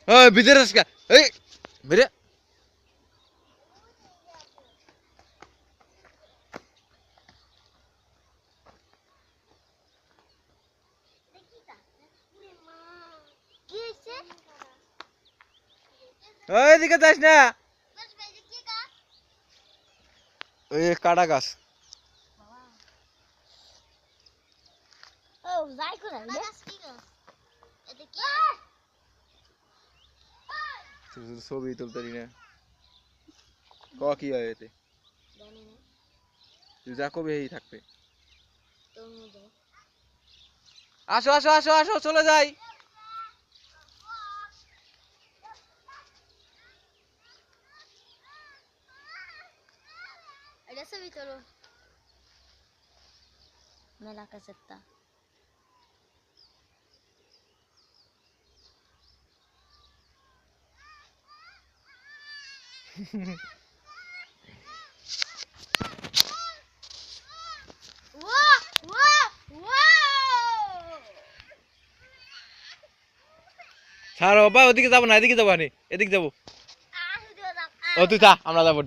ওই ভিতরে আসকা এই বেরে ওই দিকে যাস না ওই কাটা গাছ ছবি তুলতে না ক কি হয় এতে তুই যা কবে এই থাকবে আসো আসো আসো আসো চলে যাই মেলা কাছেরটা ছাড়ো বা ওদিকে যাবো না এদিকে যাবো এদিকে যাবো ও তুই থা আমরা যাবো